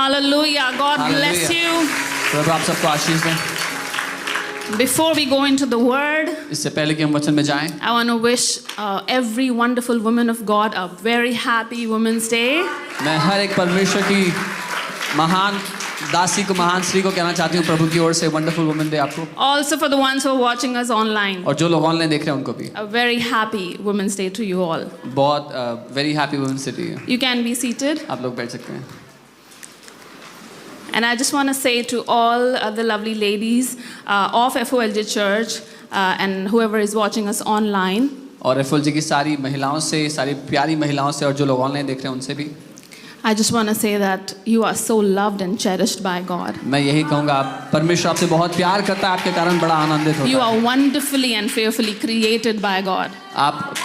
Hallelujah. God bless you. प्रभु आप सबको आशीष दें। Before we go into the word, इससे पहले कि हम वचन में जाएं, I want to wish every wonderful woman of God a very happy Women's Day. मैं हर एक परमेश्वर की महान दासी को, महान स्त्री को कहना चाहती हूँ प्रभु की ओर से वंडरफुल वुमेन डे आपको, Also for the ones who are watching us online, और जो लोग ऑनलाइन देख रहे हैं उनको भी a very happy Women's Day to you all. बहुत very happy women's day. You can be seated. आप लोग बैठ सकते हैं। And I just want to say to all the lovely ladies of FOLJ Church and whoever is watching us online, और एफएलजी की सारी महिलाओं से, सारी प्यारी महिलाओं से, और जो लोग ऑनलाइन देख रहे हैं उनसे भी I just want to say that you are so loved and cherished by God. मैं यही कहूँगा, आप परमेश्वर आपसे बहुत प्यार करता है, आपके कारण बड़ा आनंदित होता है। You are wonderfully and fearfully created by God. आप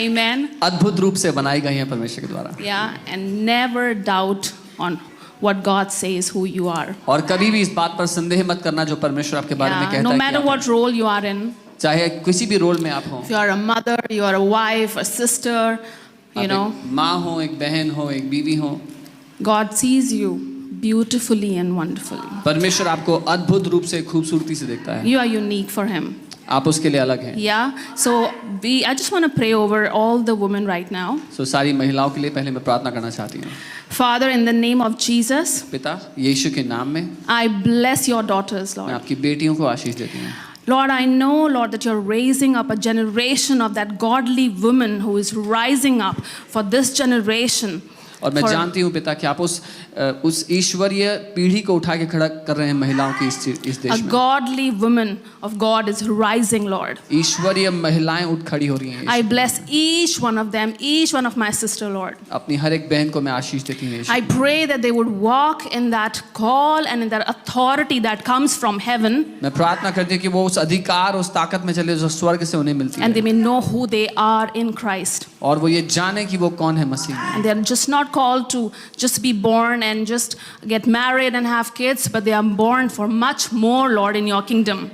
Amen. अद्भुत रूप से बनाई गई हैं परमेश्वर के द्वारा। Yeah, and never doubt on what God says who you are. और कभी भी इस बात पर संदेह मत करना जो परमेश्वर आपके बारे में Yeah, कहता no है कि matter आप what role you are in, चाहे किसी भी रोल में आप हो, if you are a mother, you are a wife, a sister, you know, आप एक माँ हो, एक बहन हो, एक बीवी हो, God sees you beautifully and wonderfully. परमेश्वर आपको अद्भुत रूप से, खूबसूरती से देखता है। You are unique for Him. आप उसके लिए अलग हैं। Yeah, so I just want to pray over all the women right now. सो सारी महिलाओं के लिए पहले मैं प्रार्थना करना चाहती हूँ। Father, in the name of Jesus, पिता यीशु के नाम में I bless your daughters, मैं Lord. आपकी बेटियों को आशीष देती हूँ। Lord, I know, Lord, that you're raising up a generation of that godly woman who is rising up for this generation. और मैं For- जानती हूँ पिता कि आप उस ईश्वरीय पीढ़ी को उठा के खड़ा कर रहे हैं महिलाओं की इस A देश में। godly woman of God is rising, Lord. ईश्वरीय महिलाएं उठ खड़ी हो रही हैं। I bless each one of them, each one of my sister, Lord. अपनी हर एक बहन को मैं आशीष देती हूँ यीशु। I pray that they would walk in that call and in that authority that comes from heaven, मैं प्रार्थना करती हूँ कि वो उस अधिकार, उस ताकत में चले जो स्वर्ग से उन्हें मिलती and they है, may know who they are in Christ. और वो ये जाने कि वो कौन है मसीह में। And they're just not called to just be born and just get married and have kids, but they are born for much more, Lord, in your kingdom.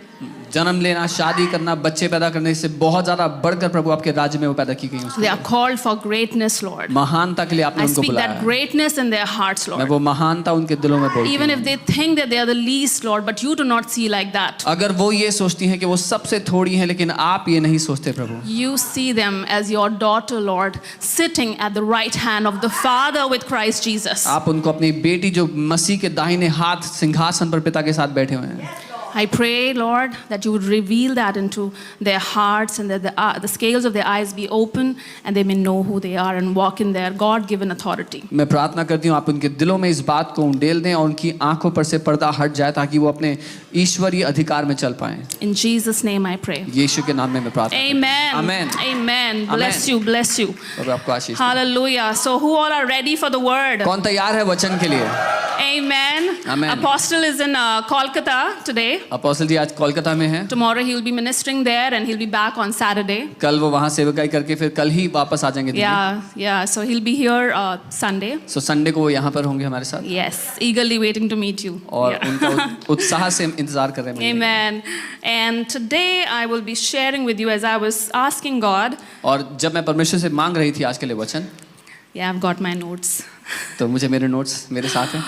जन्म लेना, शादी करना, बच्चे पैदा करने से बहुत ज्यादा बढ़कर प्रभु आपके राज्य में वो पैदा की गई हैं। They are called for greatness, Lord. महानता के लिए आपने I उनको speak बुलाया that है। greatness in their hearts, मैं Lord. वो महानता उनके दिलों में बोलती Even हूँ। if they think that they are the least, Lord, but you do not see like that. अगर वो ये सोचती हैं कि वो सबसे थोड़ी हैं, लेकिन आप ये नहीं सोचते प्रभु। You see them as your daughter, Lord, sitting at the right hand of the Father with Christ Jesus. आप उनको अपनी बेटी जो मसीह के दाहिने हाथ सिंहासन पर पिता के साथ बैठे हुए हैं। I pray, Lord, that you would reveal that into their hearts and that the scales of their eyes be open and they may know who they are and walk in their God-given authority. मैं प्रार्थना करती हूँ आप उनके दिलों में इस बात को उंडेल दें और उनकी आंखों पर से पर्दा हट जाए ताकि वो अपने ईश्वरीय अधिकार में चल पाएं। In Jesus' name I pray. यीशु के नाम में मैं प्रार्थना करती हूँ। Amen. Amen. Amen. Bless Amen. you. Bless you. प्रभु आपको आशीष दे। Hallelujah. So who all are ready for the word? कौन तैयार है वचन के लिए? Amen. Amen. Apostle is in Kolkata today. Apostle ji आज कोलकाता में हैं। Tomorrow he will be ministering there and he'll be back on Saturday. कल वो वहाँ सेवकाई करके फिर कल ही वापस आ जाएंगे Delhi. Yeah. So he'll be here Sunday. So Sunday को वो यहाँ पर होंगे हमारे साथ Yes, eagerly waiting to meet you. और Yeah. उनका उत्साह से इंतजार कर रहे हैं। Amen. And today I will be sharing with you as I was asking God. और जब मैं परमेश्वर से मांग रही थी आज के लिए वचन, Yeah, I've got my notes. तो मुझे मेरे नोट्स मेरे साथ हैं।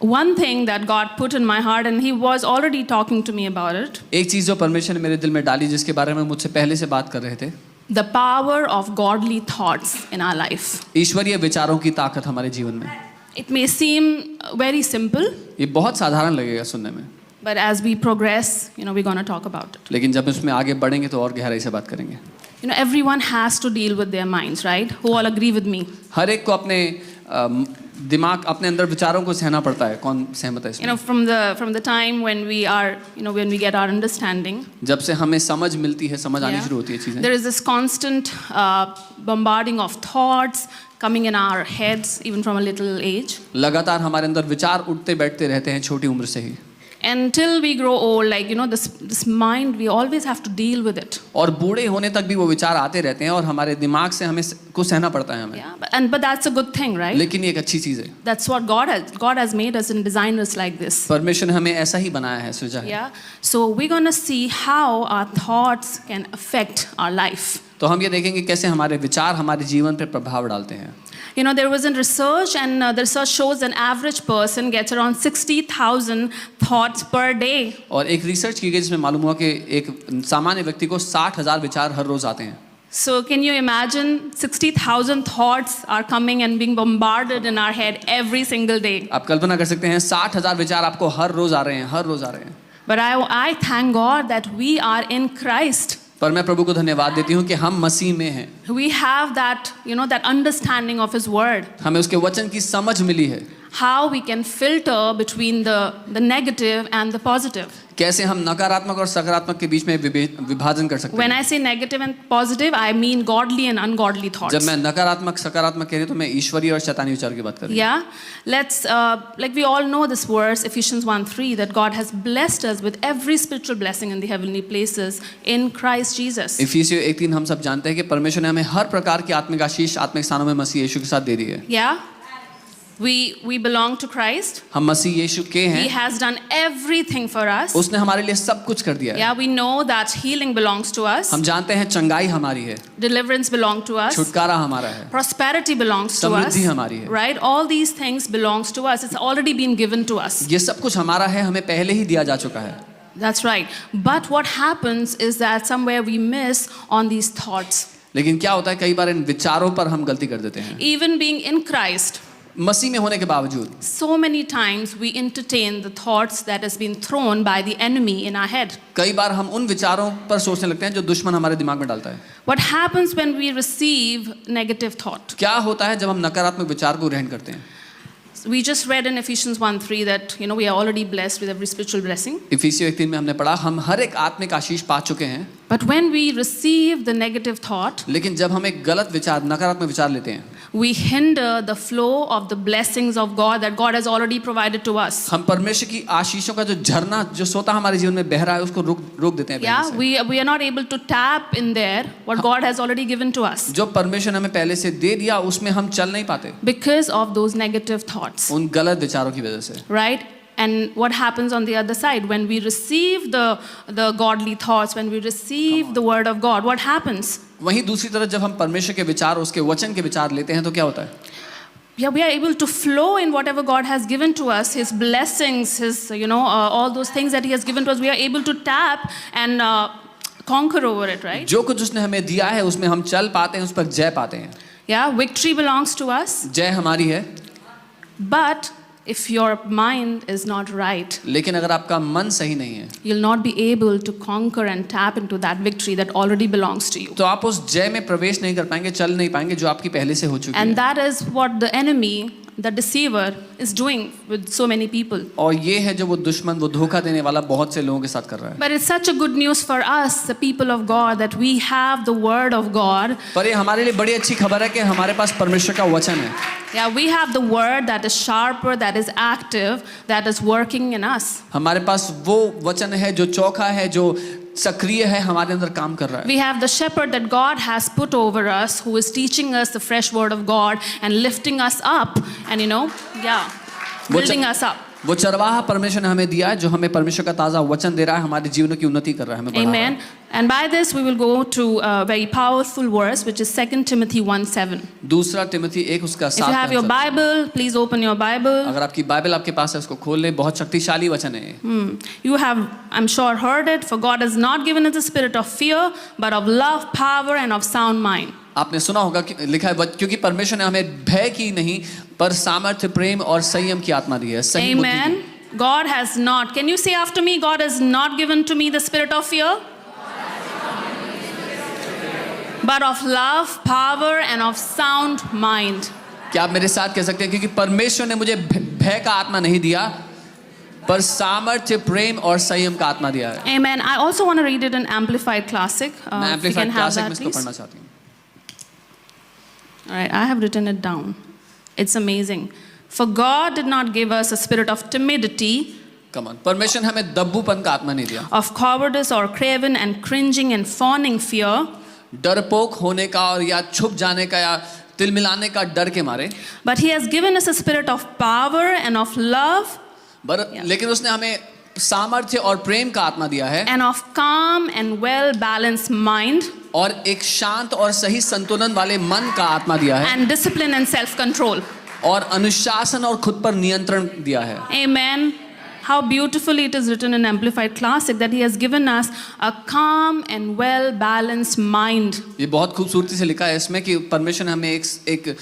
One thing that God put in my heart, and He was already talking to me about it, एक चीज़ जो परमेश्वर ने मेरे दिल में डाली जिसके बारे में मुझसे पहले से बात कर रहे थे, the power of godly thoughts in our life. ईश्वरीय विचारों की ताकत हमारे जीवन में। It may seem very simple, ये बहुत साधारण लगेगा सुनने में, but as we progress, we're going to talk about it. लेकिन जब इसमें आगे बढ़ेंगे तो और गहराई से बात करेंगे। Everyone has to deal with their minds, right? Who all agree with me? हर एक को अपने दिमाग, अपने अंदर विचारों को सहना पड़ता है। कौन सहमत है इसमें? From the time when we are, when we get our understanding, जब से हमें समझ मिलती है, समझ आनी शुरू होती है चीज़ें, there is this constant bombarding of thoughts coming in our heads, even from a little age. लगातार हमारे अंदर विचार उठते बैठते रहते हैं छोटी उम्र से ही। Until we grow old, this mind, we always have to deal with it. और बूढ़े होने तक भी वो विचार आते रहते हैं और हमारे दिमाग से हमें को सहना पड़ता है हमें। Yeah, but that's a good thing, right? लेकिन ये एक अच्छी चीज़ है। That's what God has made us and designed us like this. परमेश्वर ने हमें ऐसा ही बनाया है, सृजा है। Yeah. So we're going to see how our thoughts can affect our life. तो हम ये देखेंगे कैसे हमारे विचार हमारे जीवन पर प्रभाव डालते हैं. You know, there was a research, and the research shows an average person gets around 60,000 thoughts per day. और एक रिसर्च की गई जिसमें मालूम हुआ कि एक सामान्य व्यक्ति को 60,000 विचार हर रोज आते हैं. So can you imagine 60,000 thoughts are coming and being bombarded in our head every single day? आप कल्पना कर सकते हैं 60,000 विचार आपको हर रोज आ रहे हैं, हर रोज आ रहे हैं. But I thank God that we are in Christ. पर मैं प्रभु को धन्यवाद देती हूँ कि हम मसीह में हैं. We have that, you know, that understanding of His word. हमें उसके वचन की समझ मिली है. How we can filter between the negative and the positive. कैसे हम नकारात्मक और सकारात्मक के बीच में विभाजन कर सकते When हैं. I say negative and positive, I mean godly and ungodly thoughts. जब मैं नकारात्मक सकारात्मक कह रही हूँ तो मैं ईश्वरीय और शैतानी विचार की बात कर रही हूँ. Yeah, let's like we all know this verse, Ephesians 1:3, that God has blessed us with every spiritual blessing in the heavenly places in Christ Jesus. इफिसियों 1:3 हम सब जानते हैं कि परमेश्वर ने हमें हर प्रकार की आत्मिक आशीष आत्मिक स्थानों में मसीह यीशु के साथ दे दी है. Yeah, we belong to Christ. हम मसीह यीशु के He हैं. has done everything for us. उसने हमारे लिए सब कुछ कर दिया है. Yeah, we know that healing belongs to us. हम जानते हैं चंगाई हमारी है, Deliverance belongs to us. छुटकारा हमारा है, Prosperity belongs to us. समृद्धि हमारी है. Right? All these things belongs to us. It's already been given to us. ये सब कुछ हमारा है, हमें पहले ही दिया जा चुका है. That's right. But what happens is that somewhere we miss on these thoughts. लेकिन क्या होता है कई बार इन विचारों पर हम गलती कर देते हैं. Even being in Christ, मसीह में होने के बावजूद so many times we entertain the thoughts that has been thrown by the enemy in our head. कई बार हम उन विचारों पर सोचने लगते हैं जो दुश्मन हमारे दिमाग में डालता है. What happens when we receive negative thought? क्या होता है जब हम नकारात्मक विचार को ग्रहण करते हैं. We just read in Ephesians 1:3 that, you know, we are already blessed with every spiritual blessing. इफिसियों 1:3 में हमने पढ़ा हम हर एक आत्मिक आशीष पा चुके हैं. But when we receive the negative thought, लेकिन जब हम एक गलत विचार नकारात्मक विचार लेते हैं, we hinder the flow of the blessings of God that God has already provided to us. हम परमेश्वर की आशीषों का जो झरना जो सोता हमारे जीवन में बह रहा है उसको रोक देते हैं. Yeah, बहने से. we are not able to tap in there what God has already given to us जो परमेश्वर ने हमें पहले से दे दिया उसमें हम चल नहीं पाते because of those negative thoughts. उन गलत विचारों की वजह से. Right? And what happens on the other side when we receive the godly thoughts, when we receive the word of God, what happens? वहीं दूसरी तरफ जब हम परमेश्वर के विचार उसके वचन के विचार लेते हैं तो क्या होता है. Yeah, we are able to flow in whatever God has given to us, His blessings, His, you know, all those things that He has given to us. We are able to tap and conquer over it, right? जो कुछ उसने हमें दिया है उसमें हम चल पाते हैं, उस पर जय पाते हैं. Yeah, victory belongs to us. जय हमारी है. But if your mind is not right, लेकिन अगर आपका मन सही नहीं है you'll not be able to conquer and tap into that victory that already belongs to you. तो आप उस जय में प्रवेश नहीं कर पाएंगे, चल नहीं पाएंगे जो आपकी पहले से हो चुकी And है. that is what the enemy, the deceiver, is doing with so many people. और ये है जो वो दुश्मन वो धोखा देने वाला बहुत से लोगों के साथ कर रहा है. But it's such a good news for us, the people of God, that we have the word of God. पर ये हमारे लिए बड़ी अच्छी खबर है कि हमारे पास परमेश्वर का वचन है. Yeah, we have the word that is sharper, that is active, that is working in us. हमारे पास वो वचन है जो चौखा है, जो सक्रिय है, हमारे अंदर काम कर रहा है. We have the shepherd that God has put over us, who is teaching us the fresh word of God and lifting us up and, you know, yeah, building us up. वो चरवाहा परमेश्वर ने हमें दिया है जो हमें परमेश्वर का ताज़ा वचन दे रहा है, हमारे जीवन की उन्नति कर रहा है, हमें बढ़ा रहा है. Amen. And by this we will go to a very powerful verse, which is 2 Timothy 1:7. दूसरा तिमोथी 1 उसका If you have your 7. Bible, please open your Bible. अगर आपकी बाइबल आपके पास है उसको खोल ले, बहुत शक्तिशाली वचन है. You have, I'm sure, heard it. For God has not given us the spirit of fear, but of love, power, and of sound mind. आपने सुना होगा कि लिखा है क्योंकि परमेश्वर ने हमें भय की नहीं पर सामर्थ्य, प्रेम और संयम की आत्मा दी है. सही बुद्धि की. Amen. God has not. Can you say after me? God has not given to me the spirit of fear, but of love, power, and of sound mind. क्या आप मेरे साथ कह सकते हैं क्योंकि परमेश्वर ने मुझे भय का आत्मा नहीं दिया पर सामर्थ्य, प्रेम और संयम का आत्मा दिया है. Amen. I also want to read it in Amplified Classic. मैं If you amplified can have classic में that, इसको please. पढ़ना चाहती हूँ. All right, I have written it down. It's amazing. For God did not give us a spirit of timidity, Come on. परमेश्वर ने हमें दब्बूपन का आत्मा नहीं दिया, of cowardice or craven and cringing and fawning fear, डरपोक होने का और या छुप जाने का या तिलमिलाने का डर के मारे. but He has given us a spirit of power and of love. लेकिन उसने हमें सामर्थ्य और प्रेम का आत्मा दिया है and of calm and well balanced mind और एक शांत और सही संतुलन वाले मन का आत्मा दिया है and discipline and self control. और अनुशासन और खुद पर नियंत्रण दिया है। Amen. How beautifully it is written in Amplified Classic that He has given us a calm and well balanced mind. ये बहुत खूबसूरती से लिखा है इसमें कि परमेश्वर ने हमें एक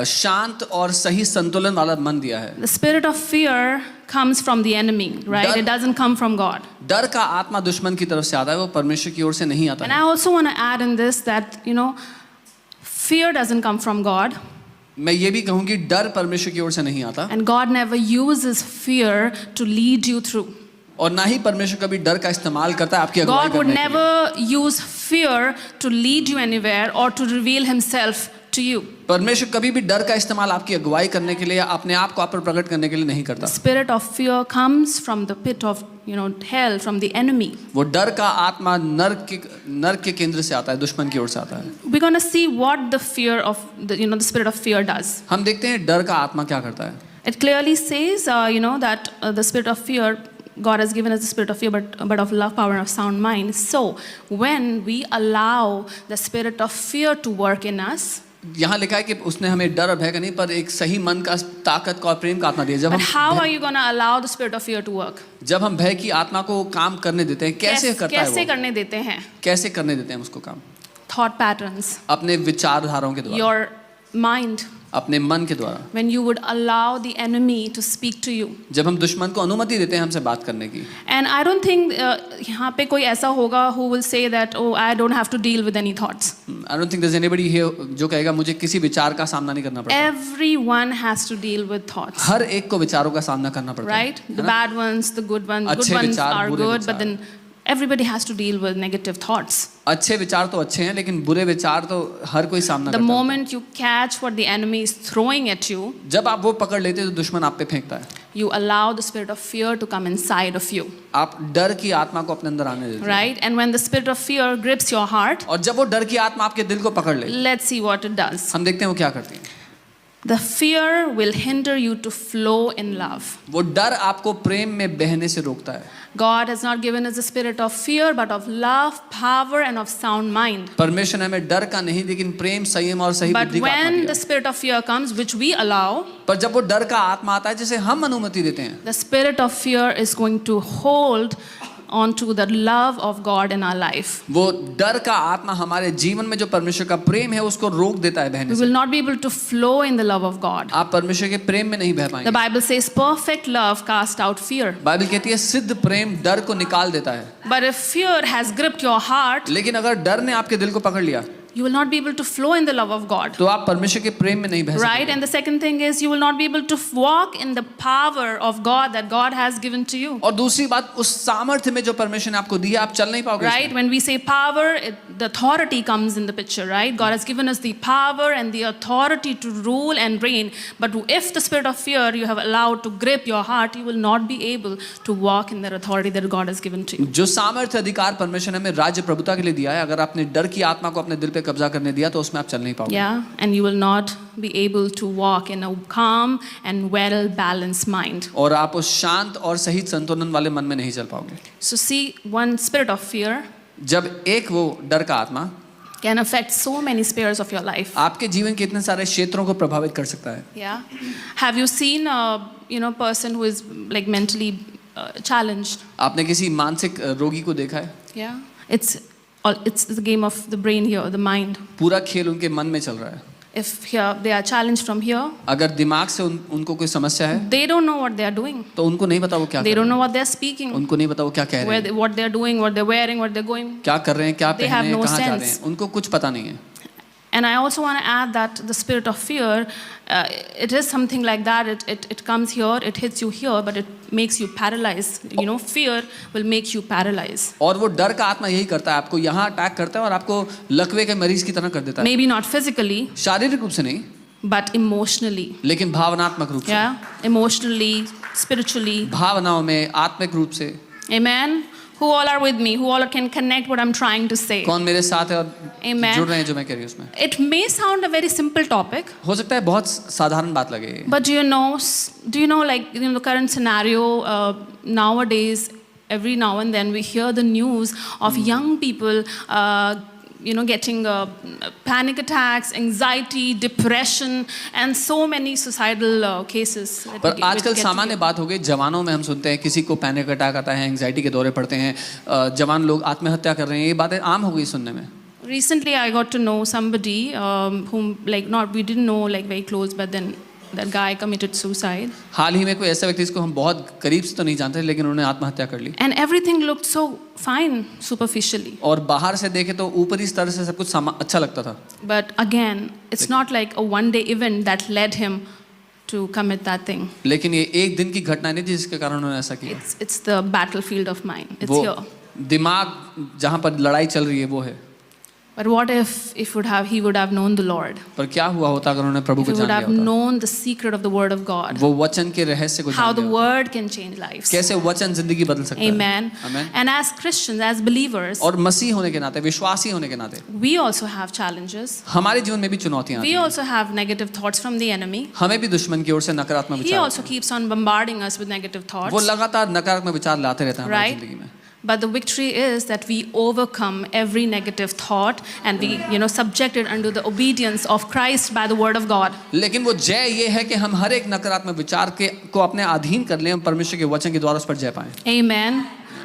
शांत और सही संतुलन वाला मन दिया है। The spirit of fear comes from the enemy, right? It doesn't come from God. डर का आत्मा दुश्मन की तरफ से आता है, वो परमेश्वर की ओर से नहीं आता And है। I also want to add in this that, fear doesn't come from God. मैं ये भी कहूँ कि डर परमेश्वर की ओर से नहीं आता And God never uses fear to lead you through. और ना ही परमेश्वर कभी डर का इस्तेमाल करता है आपकी अगुवाई God would करने के लिए। never use fear to lead you anywhere or to reveal Himself to you. परमेश्वर कभी भी डर का इस्तेमाल आपकी अगुवाई करने के लिए या अपने आप को आप पर प्रकट करने के लिए नहीं करता। The spirit of fear comes from the pit of hell, from the enemy. वो डर का आत्मा नरक के केंद्र से आता है, दुश्मन की ओर से आता है। We're going to see what the fear of the spirit of fear does. हम देखते हैं डर का आत्मा क्या करता है। It clearly says, that the spirit of fear, God has given us the spirit of fear, but of love, power, and of sound mind. So when we allow the spirit of fear to work in us, यहाँ लिखा है कि उसने हमें डर और भय का नहीं पर एक सही मन का, ताकत का और प्रेम का आत्मा दिया। but how are you going to allow the spirit of fear to work? जब हम भय की आत्मा को काम करने देते हैं, कैसे करता है कैसे वो? करने देते हैं? कैसे करने देते हैं उसको काम? Thought patterns, अपने विचारधाराओं के द्वारा, your mind. अपने मन के द्वारा। When you would allow the enemy to speak to you. जब हम दुश्मन को अनुमति देते हैं हमसे बात करने की। And I don't think यहाँ पे कोई ऐसा होगा who will say that, oh, I don't have to deal with any thoughts. I don't think there's anybody here जो कहेगा मुझे किसी विचार का सामना नहीं करना पड़ता। Everyone has to deal with thoughts. हर एक को विचारों का सामना करना पड़ता है। Right? The bad ones, the good ones. अच्छे Good ones विचार, are बुरे good, विचार। but then everybody has to deal with negative thoughts. अच्छे विचार तो अच्छे हैं लेकिन बुरे विचार तो हर कोई सामना The करता है। moment you catch what the enemy is throwing at you, जब आप वो पकड़ लेते हैं तो दुश्मन आप पे फेंकता है। you allow the spirit of fear to come inside of you. आप डर की आत्मा को अपने अंदर आने देते हैं। Right? And when the spirit of fear grips your heart, और जब वो डर की आत्मा आपके दिल को पकड़ ले, let's see what it does. हम देखते हैं वो क्या करती है। The fear will hinder you to flow in love. वो डर आपको प्रेम में बहने से रोकता है। God has not given us a spirit of fear, but of love, power, and of sound mind. परमेश्वर ने हमें डर का नहीं लेकिन प्रेम, संयम और सही But बुद्धि का आत्मा when दिया the है। spirit of fear comes, which we allow, पर जब वो डर का आत्मा आता है जिसे हम अनुमति देते हैं, the spirit of fear is going to hold onto the love of God in our life. वो डर का आत्मा हमारे जीवन में जो परमेश्वर का प्रेम है उसको रोक देता है बहने We से। will not be able to flow in the love of God. आप परमेश्वर के प्रेम में नहीं बह The पाएंगे। Bible says perfect love casts out fear. Bible कहती है सिद्ध प्रेम डर को निकाल देता है। But if fear has gripped your heart, लेकिन अगर डर ने आपके दिल को पकड़ लिया you will not be able to flow in the love of God. तो आप परमेश्वर के प्रेम में नहीं बह Right? सकते। And the second thing is you will not be able to walk in the power of God that God has given to you. और दूसरी बात उस सामर्थ्य में जो परमेश्वर ने आपको दी है आप चल नहीं पाओगे। Right? When we say power, the authority comes in the picture, right? God has given us the power and the authority to rule and reign. But if the spirit of fear you have allowed to grip your heart, you will not be able to walk in that authority that God has given to you. जो सामर्थ्य अधिकार परमेश्वर ने हमें राज्य प्रभुता के लिए दिया है, अगर आपने डर की आत्मा को अपने दिल पे कब्जा करने दिया तो उसमें आप चल नहीं पाओगे। Yeah, and you will not be able to walk in a calm and well balanced mind. और आप उस शांत और सही संतुलन वाले मन में नहीं चल पाओगे। So see, one spirit of fear जब एक वो डर का आत्मा can affect so many spheres of your life. आपके जीवन के इतने सारे क्षेत्रों को प्रभावित कर सकता है। Yeah. Have you seen a person who is like mentally challenged? आपने किसी मानसिक रोगी को देखा है? Yeah. It's the game of the brain here, the mind. पूरा खेल उनके मन में चल रहा है। If here they are challenged from here, अगर दिमाग से उनको कोई समस्या है they don't know what they are doing. तो उनको नहीं पता वो क्या They कर रहे don't know हैं। what they are speaking, उनको नहीं पता वो क्या कह रहे हैं, what they are doing, what they're wearing, what they're going. क्या कर रहे हैं, क्या They पहन have रहे हैं, no कहाँ जा रहे sense. हैं, उनको कुछ पता नहीं है। And I also want to add that the spirit of fear, it is something like that. It comes here, it hits you here, but it makes you paralyzed. Fear will make you paralyzed. और वो डर का आत्मा यही करता है, आपको यहाँ अटैक करता है और आपको लकवे के मरीज की तरह कर देता है। Maybe not physically, शारीरिक रूप से नहीं but emotionally. लेकिन भावनात्मक रूप से। Yeah, emotionally, spiritually. भावनाओं में, आत्मिक रूप से। Amen. Who all are with me? Who all can connect what I'm trying to say? कौन मेरे साथ है और Amen. जुड़ रहे हैं जो मैं कह रही हूँ उसमें। It may sound a very simple topic, हो सकता है बहुत साधारण बात लगे, but do you know like the current scenario nowadays every now and then we hear the news of young people getting panic attacks, anxiety, depression, and so many suicidal cases. पर आजकल सामान्य बात हो गई, जवानों में हम सुनते हैं किसी को पैनिक अटैक आता है, एंग्जाइटी के दौरे पड़ते हैं, जवान लोग आत्महत्या कर रहे हैं, ये बातें आम हो गई सुनने में. Recently, I got to know somebody whom we didn't know very close, but then that guy committed suicide. हाल ही में कोई ऐसा व्यक्ति जिसको हम बहुत करीब से तो नहीं जानते, लेकिन उन्होंने आत्महत्या कर ली. And everything looked so fine superficially. और बाहर से देखे तो ऊपरी स्तर से सब कुछ अच्छा लगता था. But again, it's not like a one-day event that led him to commit that thing. लेकिन ये एक दिन की घटना नहीं थी जिसके कारण उन्होंने ऐसा किया. It's the battlefield of mind. It's वो here. दिमाग जहाँ पर लड़ाई चल रही है वो है. But what if he would have known the Lord? पर क्या हुआ होता अगर उन्होंने प्रभु को If he जान would लिया have होता? known the secret of the word of God. वो वचन के रहस्य को How जान the लिया होता. word can change lives. कैसे वचन जिंदगी बदल सकता है. Amen. Amen. And as Christians, as believers, और मसीह होने के नाते, विश्वासी होने के नाते, we also have challenges. हमारे जीवन में भी चुनौतियां आती We हैं. also have negative thoughts from the enemy. हमें भी दुश्मन की ओर से नकारात्मक He विचार also keeps on bombarding us with negative वो thoughts. लगातार नकारात्मक विचार लाते रहते हैं हमारी Right? जिंदगी में. But the victory is that we overcome every negative thought and we subject it under the obedience of Christ by the word of God. लेकिन वो जय ये है कि हम हर एक नकारात्मक विचार को अपने अधीन कर लें, हम परमेश्वर के वचन के द्वारा उस पर जय पाएं. Amen.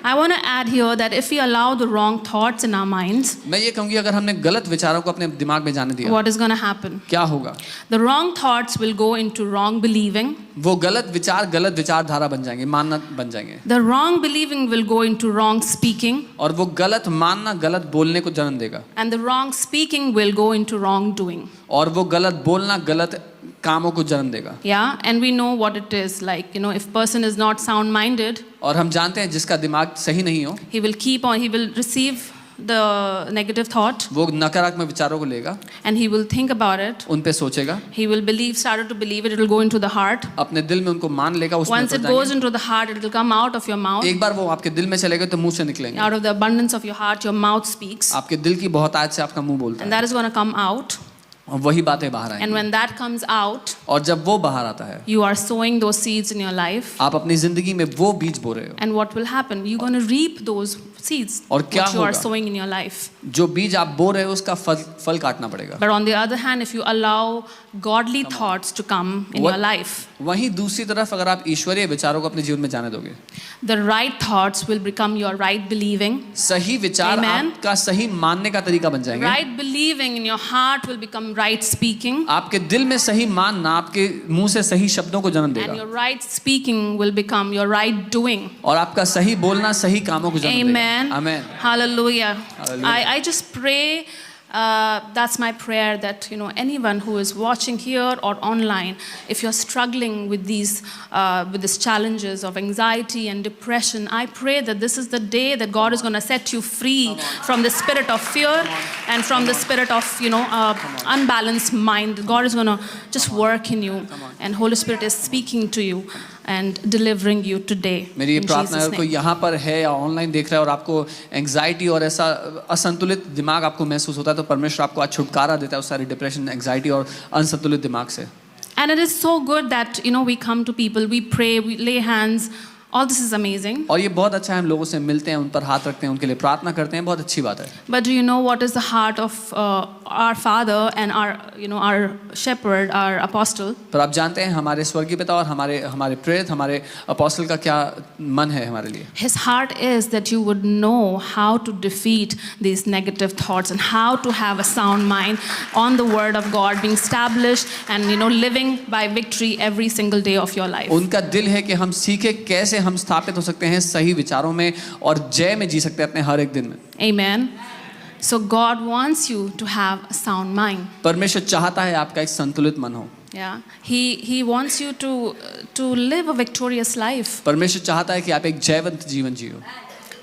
I want to add here that if we allow the wrong thoughts in our minds, मैं ये कहूँगी अगर हमने गलत विचारों को अपने दिमाग में जाने दिया, what is going to happen? क्या होगा? The wrong thoughts will go into wrong believing. वो गलत विचारधारा बन जाएंगे, मानना बन जाएंगे. The wrong believing will go into wrong speaking. और वो गलत मानना, गलत बोलने को जन्म देगा. And the wrong speaking will go into wrong doing. और वो गलत बोलना गलत कामों को जन्म देगा. Yeah, and we know what it is like. If person is not sound minded, और हम जानते हैं जिसका दिमाग सही नहीं हो, he will receive the negative thought, वो नकारात्मक विचारों को लेगा, and he will think about it. उन पे सोचेगा, He will started to believe it. It will go into the heart. अपने दिल में उनको मान लेगा, उसमें Once it goes into the heart, it will come out of your mouth. एक बार वो आपके दिल में चलेगा तो मुंह से निकलेंगे. Out of the abundance of your heart, your mouth speaks, आपके दिल की बहुतायत से आपका मुंह बोलता and है. that is going to come out. और वही बातें बाहर आएंगी. And when that comes out, और जब वो बाहर आता है, you are sowing those seeds in your life. आप अपनी जिंदगी में वो बीज बो रहे हो. And what will happen? You're going to reap those seeds और क्या which you are होगा? sowing in your life. जो बीज आप बो रहे हो उसका फल काटना पड़ेगा. But on the other hand, if you allow godly thoughts to come in your life, वहीं दूसरी तरफ अगर आप ईश्वरीय विचारों को अपने जीवन में जाने दोगे, the right thoughts will become your right believing. सही विचार Amen. आपका सही मानने का तरीका बन जाएंगे. Right believing in your heart will become right speaking. आपके दिल में सही मानना आपके मुंह से सही शब्दों को जन्म And देगा. your right speaking will become your right doing. और आपका सही बोलना सही कामों को जन्म Amen. देगा. Amen. Hallelujah. Hallelujah. I just pray, that's my prayer, that anyone who is watching here or online, if you're struggling with these challenges of anxiety and depression, I pray that this is the day that God is going to set you free from the spirit of fear and from the spirit of unbalanced mind. God is going to just work in you, and Holy Spirit is speaking to you and delivering you today. मेरी ये In प्रार्थना है, Jesus' अगर कोई name. यहाँ पर है या ऑनलाइन देख रहा है और आपको एंग्जाइटी और ऐसा असंतुलित दिमाग आपको महसूस होता है, तो परमेश्वर आपको आज छुटकारा देता है उस सारी डिप्रेशन, एंग्जाइटी और असंतुलित दिमाग से. And it is so good that we come to people, we pray, we lay hands. All this is amazing. और ये बहुत अच्छा है, हम लोगों से मिलते हैं, उन पर हाथ रखते हैं, उनके लिए प्रार्थना करते हैं, बहुत अच्छी बात है. But do you know what is the heart of our Father and our shepherd, our apostle? पर आप जानते हैं हमारे स्वर्गीय पिता और हमारे प्रेरित, हमारे अपोस्टल का क्या मन है हमारे लिए? His heart is that you would know how to defeat these negative thoughts and how to have a sound mind on the word of God, being established and living by victory every single day of your life. उनका दिल है कि हम सीखे कैसे हम स्थापित हो सकते हैं सही विचारों में और जय में जी सकते हैं अपने हर एक दिन में. Amen. So God wants you to have a sound mind. परमेश्वर चाहता है आपका एक संतुलित मन हो. Yeah, he wants you to live a victorious life. परमेश्वर चाहता है कि आप एक जयवंत जीवन जियो.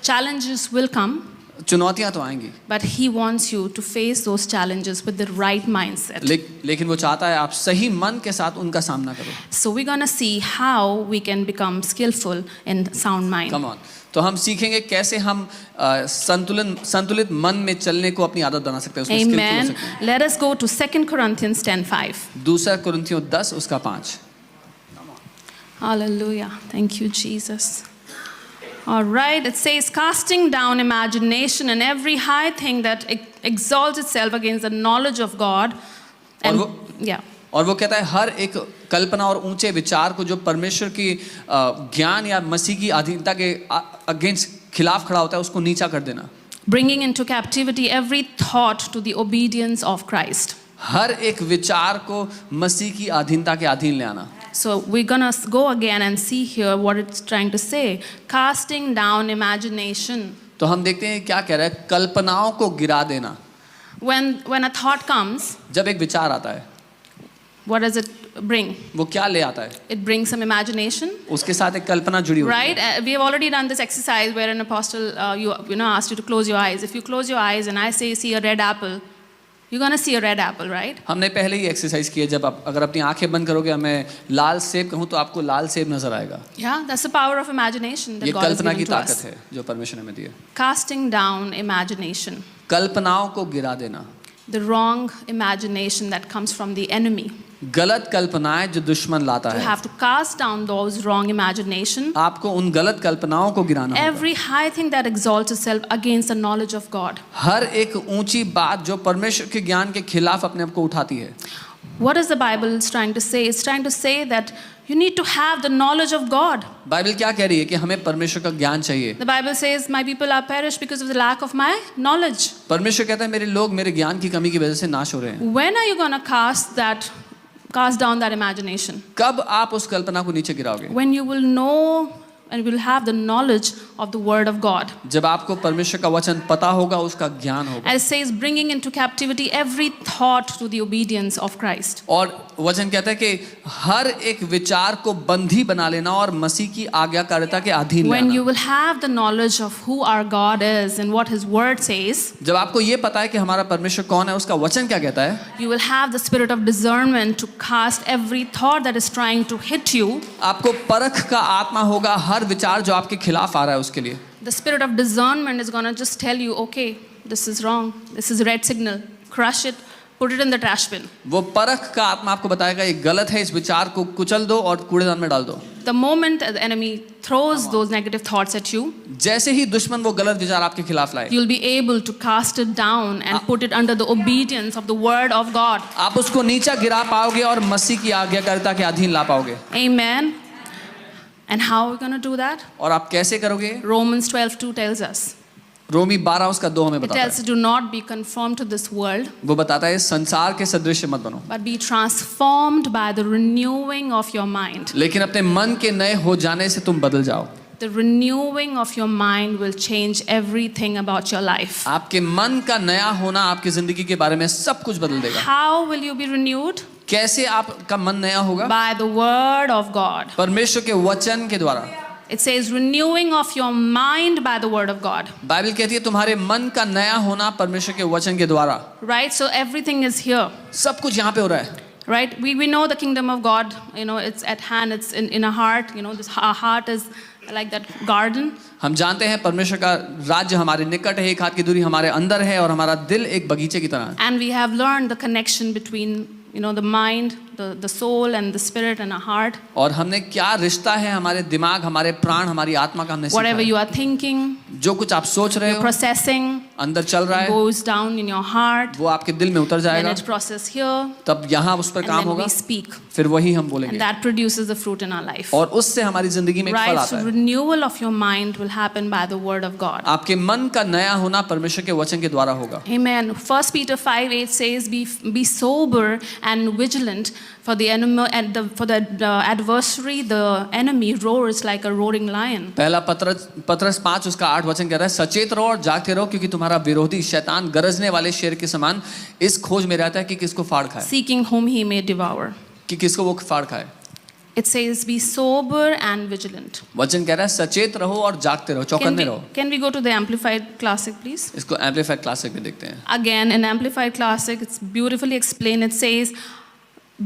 Challenges will come, चुनौतियां तो आएंगी, but he wants you to face those challenges with the right mindset. लेकिन वो चाहता है आप सही मन के साथ उनका सामना करो. So we're going to see how we can become skillful in sound mind. Come on. तो हम सीखेंगे कैसे हम संतुलित मन में चलने को अपनी आदत बना सकते हैं, उसमें skillful हो Amen. सकते हैं. Let us go to 2 Corinthians 10:5. 2 कुरिन्थियों 10 उसका 5. Hallelujah. Thank you, Jesus. All right, it says, casting down imagination and every high thing that exalts itself against the knowledge of God. And yeah. और वो कहता है हर एक कल्पना और ऊंचे विचार को जो परमेश्वर की ज्ञान या मसीह की अधीनता के अगेंस्ट खिलाफ खड़ा होता है उसको नीचा कर देना. Bringing into captivity every thought to the obedience of Christ. हर एक विचार को मसीह की अधीनता के अधीन ले आना. So we're gonna go again and see here what it's trying to say. Casting down imagination. तो हम देखते हैं क्या कह रहा है, कल्पनाओं को गिरा देना. When a thought comes, जब एक विचार आता है, what does it bring? वो क्या ले आता है? It brings some imagination. उसके साथ एक कल्पना जुड़ी होती है. Right? We have already done this exercise where an apostle, you know, asked you to close your eyes. If you close your eyes and I say see a red apple, you're gonna see a red apple, right? हमने पहले ही exercise की है. जब आप अगर अपनी आंखें बंद करोगे, मैं लाल सेब कहूँ तो आपको लाल सेब नजर आएगा. Yeah, that's the power of imagination that ये God has कल्पना की given to ताकत us. है जो परमेश्वर ने हमें दी है. Casting down imagination. कल्पनाओं को गिरा देना. The wrong imagination that comes from the enemy. गलत कल्पनाएं जो दुश्मन लाता You है. have to cast down those wrong imagination. आपको उन गलत कल्पनाओं को गिराना होगा. Every high thing that exalts itself against the knowledge of God. हर एक ऊंची बात जो परमेश्वर के ज्ञान के खिलाफ अपने आप को उठाती है. What is the Bible is trying to say? It's trying to say that you need to have the knowledge of God. Bible क्या कह रही है कि हमें परमेश्वर का ज्ञान चाहिए. The Bible says, "My people are perished because of the lack of my knowledge." परमेश्वर कहता है मेरे लोग मेरे ज्ञान की कमी की वजह से नाश हो रहे हैं. When are you going to cast down that imagination? कब आप उस कल्पना को नीचे गिराओगे? When you will know and will have the knowledge of the word of God. जब आपको परमेश्वर का वचन पता होगा, उसका ज्ञान होगा. As it says, bringing into captivity every thought to the obedience of Christ. और वचन कहता है कि हर एक विचार को बंधी बना लेना और मसीह की आज्ञाकारिता के अधीन When लाना. you will have the knowledge of who our God is and what His word says, जब आपको ये पता है कि हमारा परमेश्वर कौन है, उसका वचन क्या कहता है, you will have the spirit of discernment to cast every thought that is trying to hit you. आपको परख का आत्मा होगा हर विचार जो आपके खिलाफ आ रहा है उसके लिए. The spirit of discernment is going to just tell you, okay, this is wrong, this is a red signal, crush it, put it in the trash bin. वो परख का आत्मा आपको बताएगा ये गलत है, इस विचार को कुचल दो और कूड़ेदान में डाल दो. The moment the enemy throws those negative thoughts at you, जैसे ही दुश्मन वो गलत विचार आपके खिलाफ लाए, you'll be able to cast it down and put it under the obedience of the word of God. आप उसको नीचा गिरा पाओगे और मसीह की आज्ञाकारिता के अधीन ला पाओगे. Amen. And how are we going to do that? और आप कैसे करोगे? Romans 12:2 tells us. रोमी 12 उसका 2 हमें It बताता tells है. us, do not be conformed to this world, वो बताता है संसार के सदृश मत बनो, but be transformed by the renewing of your mind. लेकिन अपने मन के नए हो जाने से तुम बदल जाओ. The renewing of your mind will change everything about your life. आपके मन का नया होना आपकी जिंदगी के बारे में सब कुछ बदल देगा. How will you be renewed? कैसे आपका मन नया होगा? By the word of God. परमेश्वर के वचन के द्वारा. It says renewing of your mind by the word of God. Bible कहती है तुम्हारे मन का नया होना परमेश्वर के वचन के द्वारा. Right? So everything is here. सब कुछ यहाँ पे हो रहा है. Right? We know the kingdom of God, you know, it's at hand, it's in our heart, you know, our heart is like that garden. हम जानते हैं परमेश्वर का राज्य हमारे निकट है, एक हाथ की दूरी हमारे अंदर है और हमारा दिल एक बगीचे की तरह है. And we have learned the connection between, you know, the mind, the soul and the spirit and our heart. और हमने क्या रिश्ता है हमारे दिमाग, हमारे प्राण, हमारी आत्मा का हमने सीखा Whatever है. you are thinking, जो कुछ आप सोच रहे हो processing, अंदर चल रहा है, goes down in your heart, वो आपके दिल में उतर then जाएगा. it processes here, तब यहाँ उस पर and काम then होगा, we speak. फिर वही हम And बोलेंगे that produces the fruit in our life. और उससे हमारी जिंदगी में एक फल Right? आता So है. renewal of your mind will happen by the word of God. आपके मन का नया होना परमेश्वर के वचन के द्वारा होगा. Amen. 1 Peter 5:8 says, "Be sober and vigilant, for the enemy and for the adversary, the enemy roars like a roaring lion." पहला पत्रस 5 उसका 8 वचन कह रहा है सचेत रहो और जागते रहो क्योंकि तुम्हारा विरोधी शैतान गरजने वाले शेर के समान इस खोज में रहता है कि किसको फाड़ खाए. Seeking whom he may devour. कि किसको वो फाड़ खाए. It says, "Be sober and vigilant." वचन कह रहा है सचेत रहो और जागते रहो, चौकन्ने रहो. Can we go to the Amplified Classic, please? इसको एम्पलीफाइड क्लासिक में देखते हैं. Again, in Amplified Classic, it's beautifully explained. It says,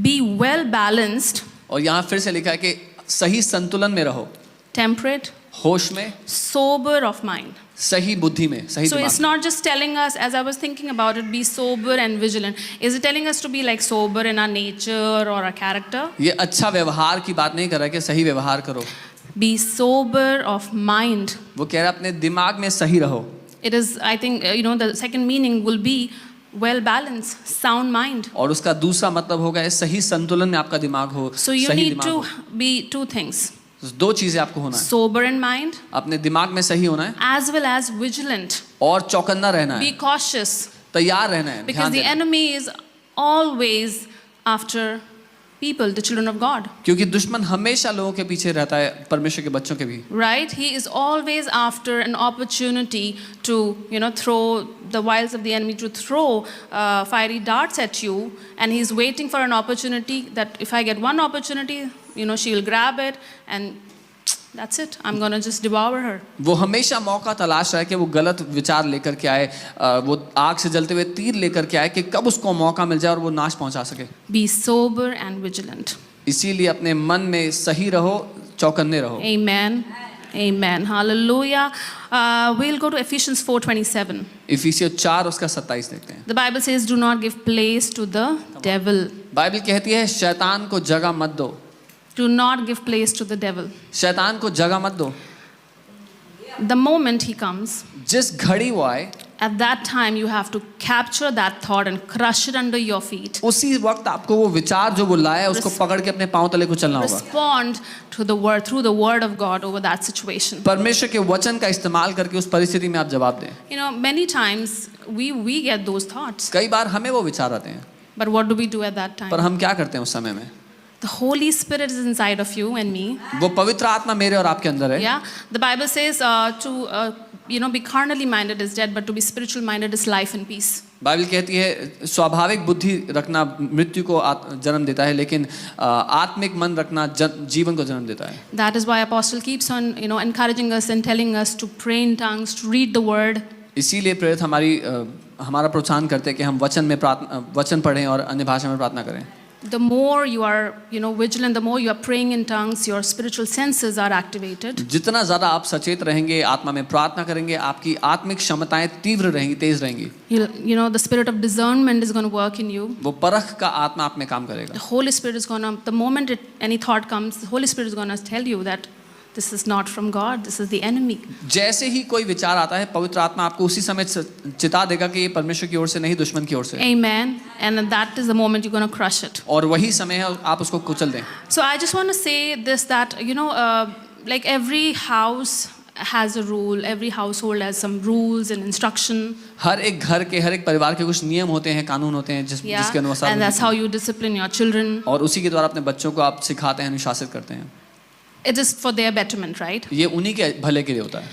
"Be well balanced, और यहाँ फिर से लिखा है कि सही संतुलन में रहो, temperate, होश में, sober of mind." सही बुद्धि में, सही So it's दिमाग में. not just telling us, as I was thinking about it, be sober and vigilant. Is it telling us to be like sober in our nature or our character? ये अच्छा व्यवहार की बात नहीं कर रहा है कि सही व्यवहार करो. Be sober of mind. वो कह रहा है अपने दिमाग में सही रहो. It is, I think, the second meaning will be well balanced, sound mind. और उसका दूसरा मतलब होगा है सही संतुलन में आपका दिमाग हो. So you सही need दिमाग to हो. be two things: दो चीजें आपको होना है. sober in mind, अपने दिमाग में सही होना है as well as vigilant. और चौकन्ना रहना Be है. cautious, तैयार रहना है. because ध्यान the देना है. enemy is always after people, the children of God. क्योंकि दुश्मन हमेशा लोगों के पीछे रहता है, परमेश्वर के बच्चों के भी. Right? He is always after an opportunity to, throw the wiles of the enemy, to throw fiery darts at you, and he's waiting for an opportunity that if I get one opportunity, she will grab it, and that's it. I'm going to just devour her. वो हमेशा मौका तलाश रहा है कि वो गलत विचार लेकर के आए, वो आग से जलते हुए तीर लेकर के आए कि कब उसको मौका मिल जाए और वो नाश पहुंचा सके. Be sober and vigilant. इसीलिए अपने मन में सही रहो, चौकन्ने रहो. Amen. Amen. Hallelujah. We'll go to Ephesians 4:27. इफिसियों 4 उसका 27 देखते हैं. The Bible says, do not give place to the devil. Bible कहती है शैतान को जगह मत दो. Do not give place to the devil. शैतान को जगह मत दो. The moment he comes, जिस घड़ी वो आए, at that time you have to capture that thought and crush it under your feet. उसी वक्त आपको वो विचार जो वो लाया उसको पकड़ के अपने पांव तले को चलना होगा. Respond to the word, through the word of God over that situation. परमेश्वर के वचन का इस्तेमाल करके उस परिस्थिति में आप जवाब दें. Many times we get those thoughts. कई बार हमें वो विचार आते हैं. But what do we do at that time? पर हम क्या करते हैं उस समय में? The Holy Spirit is inside of you and me. वो पवित्र आत्मा मेरे और आपके अंदर है. Yeah, the Bible says to be carnally minded is dead, but to be spiritual minded is life and peace. Bible कहती है स्वाभाविक बुद्धि रखना मृत्यु को जन्म देता है, लेकिन आत्मिक मन रखना जीवन को जन्म देता है. That is why Apostle keeps on encouraging us and telling us to pray in tongues, to read the word. इसीलिए प्रेरित हमारा प्रोत्साहन करते हैं कि हम वचन पढ़ें और अन्य भाषा में प्रार्थना करें. The more you are, vigilant, the more you are praying in tongues, your spiritual senses are activated. जितना ज़्यादा आप सचेत रहेंगे, आत्मा में प्रार्थना करेंगे, आपकी आत्मिक क्षमताएं तीव्र रहेंगी, तेज रहेंगी. The spirit of discernment is going to work in you. वो परख का आत्मा आप में काम करेगा. The Holy Spirit is going to, the moment any thought comes, the Holy Spirit is going to tell you that this is not from God, this is the enemy. जैसे ही कोई विचार आता है, पवित्र आत्मा आपको उसी समय चिता देगा कि ये परमेश्वर की ओर से नहीं, दुश्मन की ओर से. Amen. And that is the moment you're going to crush it. और वही समय है आप उसको कुचल दें. So I just want to say this, that like every house has a rule, every household has some rules and instruction. हर एक घर के, हर एक परिवार के कुछ नियम होते हैं, कानून होते हैं जिसके अनुसार. And that's how you discipline your children. और उसी के द्वारा अपने बच्चों को आप सिखाते हैं, अनुशासित करते हैं. It is for their betterment, right? ये उन्हीं के भले के लिए होता है.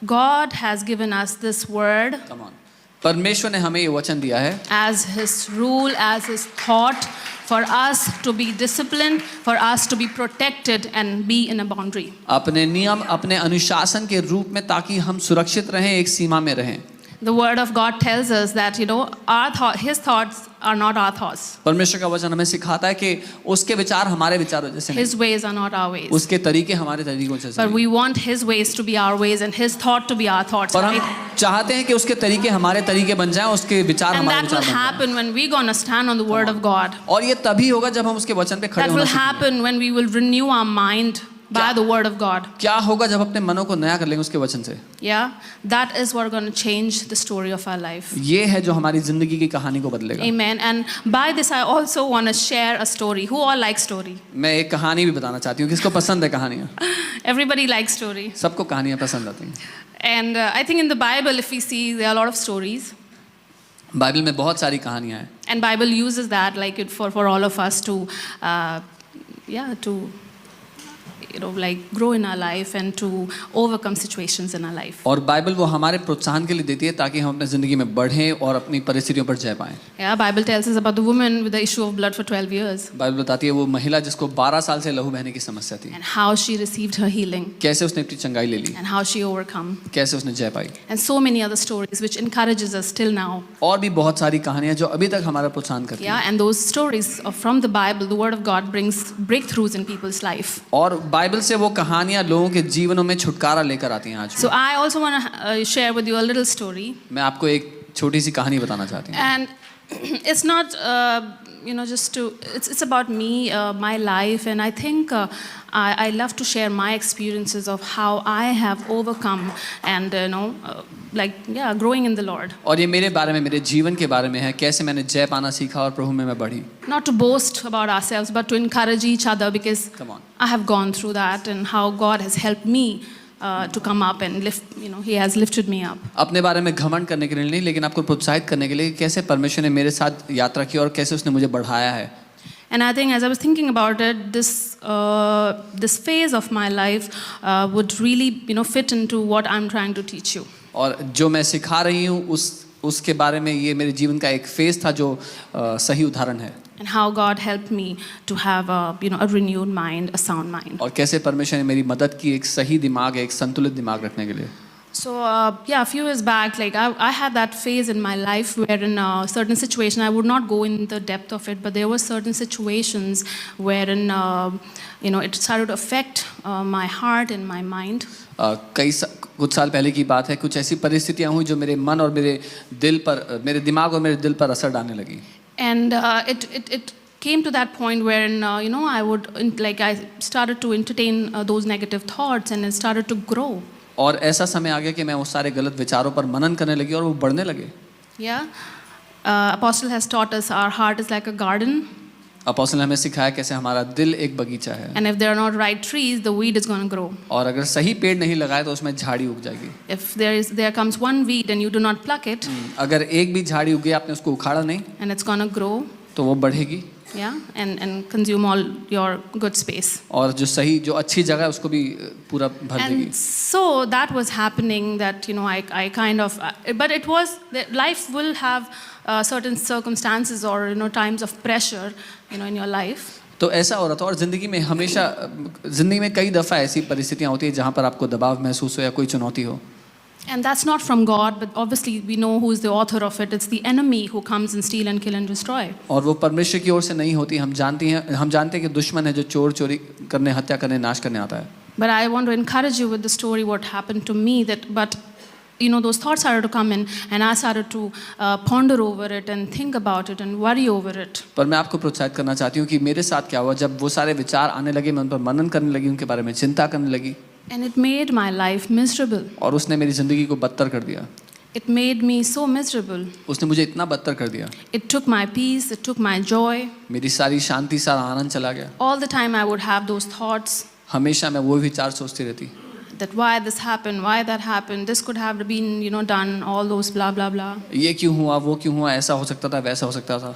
God has given us this word. Come on. परमेश्वर ने हमें ये वचन दिया है. As His rule, as His thought, for us to be disciplined, for us to be protected and be in a boundary. अपने नियम, अपने अनुशासन के रूप में, ताकि हम सुरक्षित रहें, एक सीमा में रहें. The word of God tells us that His thoughts are not our thoughts. परमेश्वर का वचन हमें सिखाता है कि उसके विचार हमारे विचारों जैसे नहीं. His ways are not our ways. उसके तरीके हमारे तरीकों जैसे But नहीं. we want His ways to be our ways and His thought to be our thoughts. पर Right? हम चाहते हैं कि उसके तरीके हमारे तरीके बन जाएं, उसके विचार And हमारे that will विचार बन जाएं. happen when we're going to stand on the word of God. और ये तभी होगा जब हम उसके वचन पे खड़े That होना will सीखेंगे. happen when we will renew our mind by the word of God. क्या होगा जब अपने मनों को नया कर लेंगे उसके वचन से? Yeah, that is what going to change the story of our life. ये है जो हमारी जिंदगी की कहानी को बदलेगा. Amen. And by this I also want to share a story. Who all like story? मैं एक कहानी भी बताना चाहती हूँ. किसको पसंद है कहानियाँ? Everybody likes story. सबको कहानियाँ पसंद आती हैं. And I think in the Bible, if we see, there are a lot of stories. Bible में बहुत सारी कहानियाँ हैं. And Bible uses that like it for all of us to, to like grow in our life and to overcome situations in our life. और Bible वो हमारे प्रोत्साहन के लिए देती है ताकि हम अपनी जिंदगी में बढ़ें और अपनी परिस्थितियों पर जय पाएं. Yeah, Bible tells us about the woman with the issue of blood for 12 years. Bible बताती है वो महिला जिसको 12 साल से लहू बहने की समस्या थी. And how she received her healing. कैसे उसने अपनी चंगाई ले ली. And how she overcome. कैसे उसने जय पाई. And so many other stories which encourages us till now. और भी बहुत सारी कहानियाँ जो अभी तक हमारा प्रोत्साहन करती हैं. Yeah, and those stories from the Bible, the Word of God brings breakthroughs in people's life. और बाइबल से वो कहानियाँ लोगों के जीवनों में छुटकारा लेकर आती हैं आज. So I also want to share with you a little story. मैं आपको एक छोटी सी कहानी बताना चाहती हूँ. And it's not just to it's about me, my life, and I think I love to share my experiences of how I have overcome and growing in the Lord. और ये मेरे बारे में, मेरे जीवन के बारे में है, कैसे मैंने जय पाना सीखा और प्रभु में मैं बढ़ी. Not to boast about ourselves, but to encourage each other, because Come on. I have gone through that and how God has helped me to come up and lift, He has lifted me up. अपने बारे में घमंड करने के लिए नहीं, लेकिन आपको प्रोत्साहित करने के लिए कैसे परमेश्वर ने मेरे साथ यात्रा की और कैसे उसने मुझे बढ़ाया है. And I think as I was thinking about it, this phase of my life would really fit into what I'm trying to teach you. और जो मैं सिखा रही हूँ उसके बारे में ये मेरे जीवन का एक फेज था जो सही उदाहरण है. And how God helped me to have a renewed mind, a sound mind. और कैसे परमेश्वर ने मेरी मदद की एक सही दिमाग, एक संतुलित दिमाग रखने के लिए. So a few years back, I had that phase in my life where in a certain situation, I would not go in the depth of it, but there were certain situations wherein it started to affect my heart and my mind. कुछ साल पहले की बात है, कुछ ऐसी परिस्थितियां हुई जो मेरे मन और मेरे दिमाग और मेरे दिल पर असर डालने लगी. And it came to that point wherein I started to entertain those negative thoughts, and it started to grow. और ऐसा समय आ गया कि मैं उस सारे गलत विचारों पर मनन करने लगी और वो बढ़ने लगे. Yeah, Apostle has taught us our heart is like a garden. Apostle ने हमें सिखाया कैसे हमारा दिल एक बगीचा है. And if there are not right trees, the weed is going to grow. और अगर सही पेड़ नहीं लगाए तो उसमें झाड़ी उग जाएगी. If there comes one weed and you do not pluck it, अगर एक भी झाड़ी उगे आपने उसको उखाड़ा नहीं, and it's going to grow, तो वो बढ़ेगी. Yeah, and consume all your good space. और जो अच्छी जगह है उसको भी पूरा भर देगी. And so that was happening, that I kind of but it was that life will have certain circumstances or times of pressure in your life. तो ऐसा हो रहा था और जिंदगी में कई दफ़ा ऐसी परिस्थितियाँ होती है जहाँ पर आपको दबाव महसूस हो या कोई चुनौती हो. And that's not from God, but obviously we know who is the author of it. It's the enemy who comes and steal and kill and destroy. और वो परमेश्वर की ओर से नहीं होती. हम जानते हैं कि दुश्मन है जो चोरी करने, हत्या करने, नाश करने आता है. But I want to encourage you with the story what happened to me, but those thoughts started to come in, and I started to ponder over it and think about it and worry over it. पर मैं आपको प्रोत्साहित करना चाहती हूँ कि मेरे साथ क्या हुआ जब वो सारे विचार आने लगे, मैं उन पर मनन करने लगी, उनके बारे में चिंता करने लगी. And it made my life miserable. और उसने मेरी जिंदगी को बदतर कर दिया. It made me so miserable. उसने मुझे इतना बदतर कर दिया. It took my peace, it took my joy. मेरी सारी शांति, सारा आनंद चला गया. All the time I would have those thoughts. हमेशा मैं वो विचार सोचती रहती. That why this happened, why that happened, this could have been done, all those blah blah blah. ये क्यों हुआ, वो क्यों हुआ, ऐसा हो सकता था, वैसा हो सकता था.